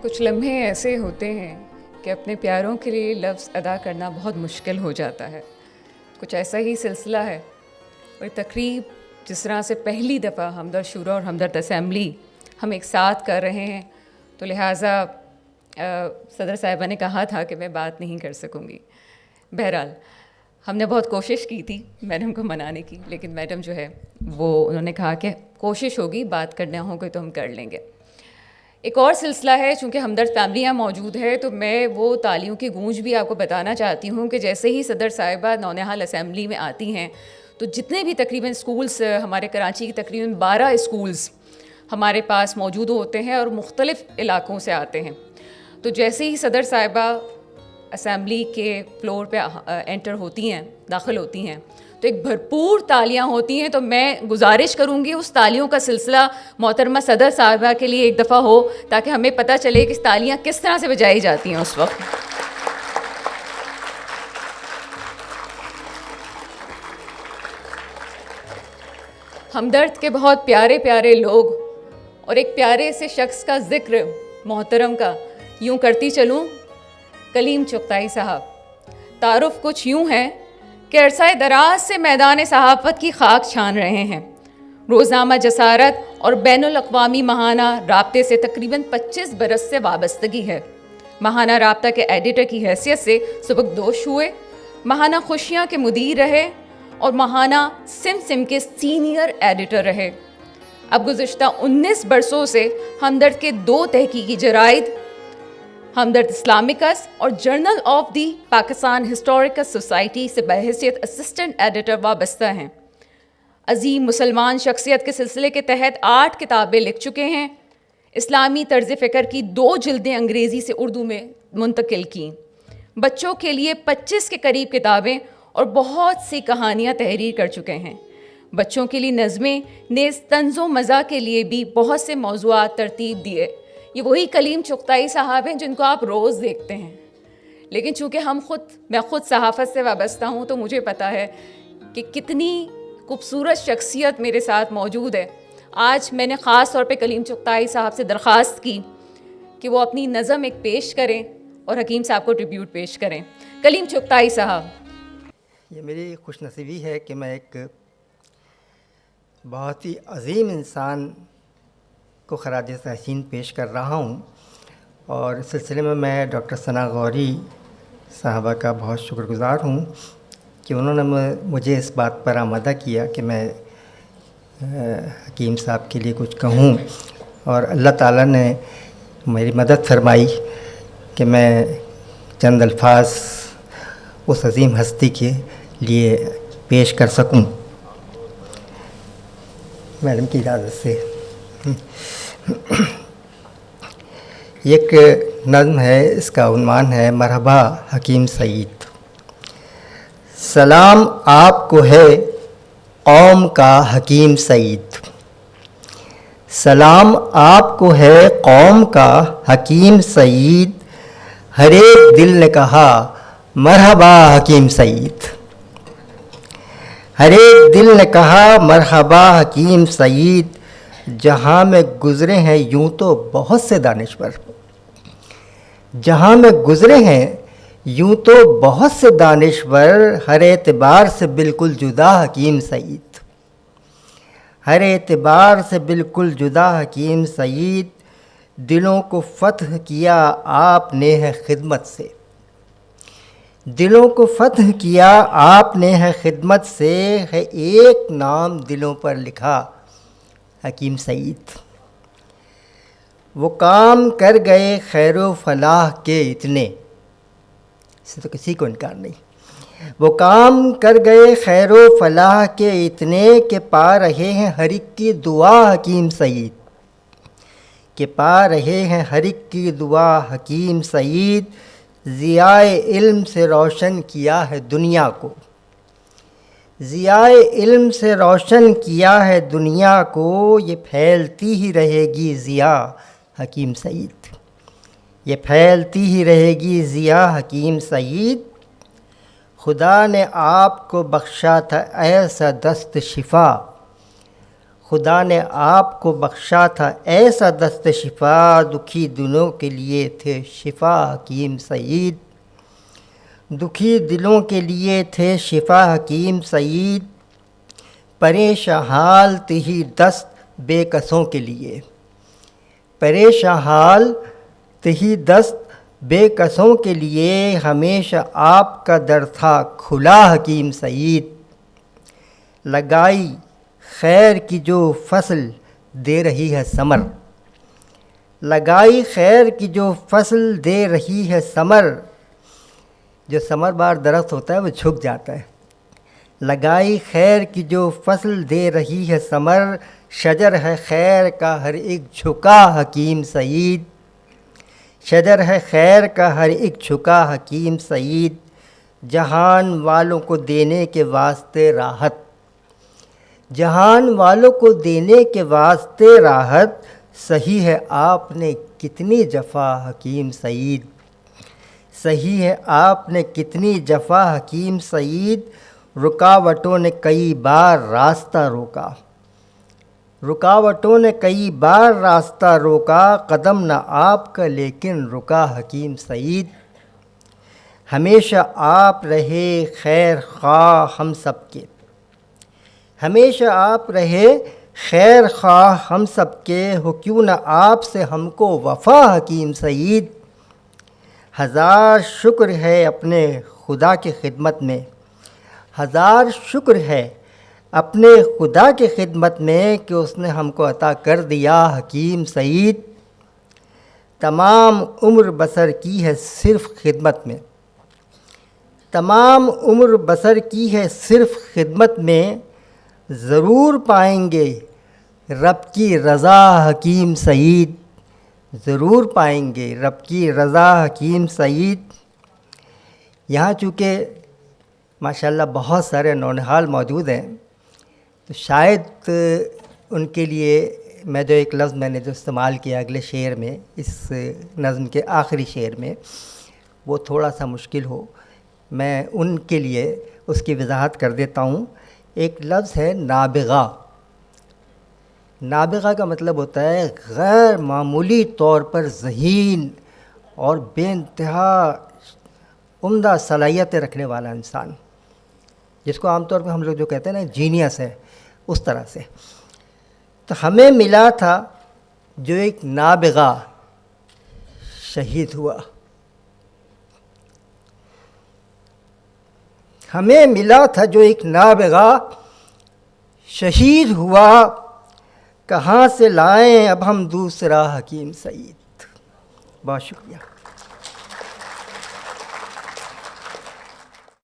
کچھ لمحے ایسے ہوتے ہیں کہ اپنے پیاروں کے لیے لفظ ادا کرنا بہت مشکل ہو جاتا ہے. کچھ ایسا ہی سلسلہ ہے. اور تقریب جس طرح سے پہلی دفعہ ہمدرد شورا اور ہمدرد اسمبلی ہم ایک ساتھ کر رہے ہیں، تو لہٰذا صدر صاحبہ نے کہا تھا کہ میں بات نہیں کر سکوں گی. بہرحال ہم نے بہت کوشش کی تھی میڈم کو منانے کی، لیکن میڈم جو ہے وہ انہوں نے کہا کہ کوشش ہوگی، بات کرنا ہوگا تو ہم کر لیں گے. ایک اور سلسلہ ہے، چونکہ ہمدرد فیملی یہاں موجود ہے تو میں وہ تالیوں کی گونج بھی آپ کو بتانا چاہتی ہوں کہ جیسے ہی صدر صاحبہ نونہال اسمبلی میں آتی ہیں تو جتنے بھی تقریباً اسکولس ہمارے کراچی کی تقریباً 12 اسکولس ہمارے پاس موجود ہوتے ہیں اور مختلف علاقوں سے آتے ہیں. تو جیسے ہی صدر صاحبہ اسمبلی کے فلور پہ انٹر ہوتی ہیں، داخل ہوتی ہیں، تو ایک بھرپور تالیاں ہوتی ہیں. تو میں گزارش کروں گی اس تالیوں کا سلسلہ محترمہ صدر صاحبہ کے لیے ایک دفعہ ہو، تاکہ ہمیں پتہ چلے کہ تالیاں کس طرح سے بجائی جاتی ہیں اس وقت. ہمدرد کے بہت پیارے پیارے لوگ اور ایک پیارے سے شخص کا ذکر محترم کا یوں کرتی چلوں. کلیم چغتائی صاحب، تعارف کچھ یوں ہے کہ عرصہ دراز سے میدان صحافت کی خاک چھان رہے ہیں. روزنامہ جسارت اور بین الاقوامی ماہانہ رابطے سے تقریباً 25 برس سے وابستگی ہے. ماہانہ رابطہ کے ایڈیٹر کی حیثیت سے سبکدوش ہوئے، ماہانہ خوشیاں کے مدیر رہے اور ماہانہ سم کے سینئر ایڈیٹر رہے. اب گزشتہ 19 برسوں سے ہمدرد کے 2 تحقیقی جرائد، ہمدرد اسلامکس اور journal of the Pakistan historical society سے بحیثیت اسسٹنٹ ایڈیٹر وابستہ ہیں. عظیم مسلمان شخصیت کے سلسلے کے تحت 8 کتابیں لکھ چکے ہیں. اسلامی طرز فکر کی 2 جلدیں انگریزی سے اردو میں منتقل کیں. بچوں کے لیے 25 کے قریب کتابیں اور بہت سی کہانیاں تحریر کر چکے ہیں. بچوں کے لیے نظمیں، نیز طنز و مزاح کے لیے بھی بہت سے موضوعات ترتیب دیے. یہ وہی کلیم چغتائی صاحب ہیں جن کو آپ روز دیکھتے ہیں. لیکن چونکہ میں خود صحافت سے وابستہ ہوں تو مجھے پتہ ہے کہ کتنی خوبصورت شخصیت میرے ساتھ موجود ہے. آج میں نے خاص طور پہ کلیم چغتائی صاحب سے درخواست کی کہ وہ اپنی نظم ایک پیش کریں اور حکیم صاحب کو ٹریبیوٹ پیش کریں. کلیم چغتائی صاحب. یہ میری خوش نصیبی ہے کہ میں ایک بہت ہی عظیم انسان کو خراج تحسین پیش کر رہا ہوں، اور اس سلسلے میں ڈاکٹر ثنا غوری صاحبہ کا بہت شکر گزار ہوں کہ انہوں نے مجھے اس بات پر آمادہ کیا کہ میں حکیم صاحب کے لیے کچھ کہوں، اور اللہ تعالیٰ نے میری مدد فرمائی کہ میں چند الفاظ اس عظیم ہستی کے لیے پیش کر سکوں. میڈم کی اجازت سے ایک نظم ہے، اس کا عنوان ہے مرحبا حکیم سعید. سلام آپ کو ہے قوم کا حکیم سعید، سلام آپ کو ہے قوم کا حکیم سعید، ہر ایک دل نے کہا مرحبا حکیم سعید، ہر ایک دل نے کہا مرحبا حکیم سعید. جہاں میں گزرے ہیں یوں تو بہت سے دانشور، جہاں میں گزرے ہیں یوں تو بہت سے دانشور، ہر اعتبار سے بالکل جدا حکیم سعید، ہر اعتبار سے بالکل جدا حکیم سعید. دلوں کو فتح کیا آپ نے ہے خدمت سے، دلوں کو فتح کیا آپ نے ہے خدمت سے، ہے ایک نام دلوں پر لکھا حکیم سعید. وہ کام کر گئے خیر و فلاح کے اتنے، اس سے تو کسی کو انکار نہیں، وہ کام کر گئے خیر و فلاح کے اتنے، کہ پا رہے ہیں ہر ایک کی دعا حکیم سعید، کہ پا رہے ہیں ہر ایک کی دعا حکیم سعید. ضیاء علم سے روشن کیا ہے دنیا کو، ضیاء علم سے روشن کیا ہے دنیا کو، یہ پھیلتی ہی رہے گی ضیاء حکیم سعید، یہ پھیلتی ہی رہے گی ضیاء حکیم سعید. خدا نے آپ کو بخشا تھا ایسا دست شفا، خدا نے آپ کو بخشا تھا ایسا دست شفا، دکھی دلوں کے لیے تھے شفا حکیم سعید، دکھی دلوں کے لیے تھے شفا حکیم سعید، پریشاں حال تہی دست بے کسوں کے لیے، پریشاں حال تہی دست بے کسوں کے لیے، ہمیشہ آپ کا در تھا کھلا حکیم سعید، لگائی خیر کی جو فصل دے رہی ہے ثمر، لگائی خیر کی جو فصل دے رہی ہے ثمر، جو ثمر بار درخت ہوتا ہے وہ جھک جاتا ہے، لگائی خیر کی جو فصل دے رہی ہے ثمر، شجر ہے خیر کا ہر ایک جھکا حکیم سعید، شجر ہے خیر کا ہر ایک جھکا حکیم سعید، جہان والوں کو دینے کے واسطے راحت، جہان والوں کو دینے کے واسطے راحت، صحیح ہے آپ نے کتنی جفا حکیم سعید، صحیح ہے آپ نے کتنی جفا حکیم سعید، رکاوٹوں نے کئی بار راستہ روکا، رکاوٹوں نے کئی بار راستہ روکا، قدم نہ آپ کا لیکن رکا حکیم سعید، ہمیشہ آپ رہے خیر خواہ ہم سب کے، ہمیشہ آپ رہے خیر خواہ ہم سب کے، ہو کیوں نہ آپ سے ہم کو وفا حکیم سعید، ہزار شکر ہے اپنے خدا کی خدمت میں، ہزار شکر ہے اپنے خدا کی خدمت میں کہ اس نے ہم کو عطا کر دیا حکیم سعید، تمام عمر بسر کی ہے صرف خدمت میں، تمام عمر بسر کی ہے صرف خدمت میں، ضرور پائیں گے رب کی رضا حکیم سعید، ضرور پائیں گے رب کی رضا حکیم سعید۔ یہاں چونکہ ماشاءاللہ بہت سارے نونہال موجود ہیں تو شاید ان کے لیے میں جو ایک لفظ میں نے جو استعمال کیا اگلے شعر میں، اس نظم کے آخری شعر میں، وہ تھوڑا سا مشکل ہو، میں ان کے لیے اس کی وضاحت کر دیتا ہوں۔ ایک لفظ ہے نابغہ، نابغہ کا مطلب ہوتا ہے غیر معمولی طور پر ذہین اور بے انتہا عمدہ صلاحیتیں رکھنے والا انسان، جس کو عام طور پہ ہم لوگ جو کہتے ہیں نا جینیس ہے، اس طرح سے۔ تو ہمیں ملا تھا جو ایک نابغہ شہید ہوا، ہمیں ملا تھا جو ایک نابغہ شہید ہوا، کہاں سے لائیں اب ہم دوسرا حکیم سعید۔ بہت شکریہ۔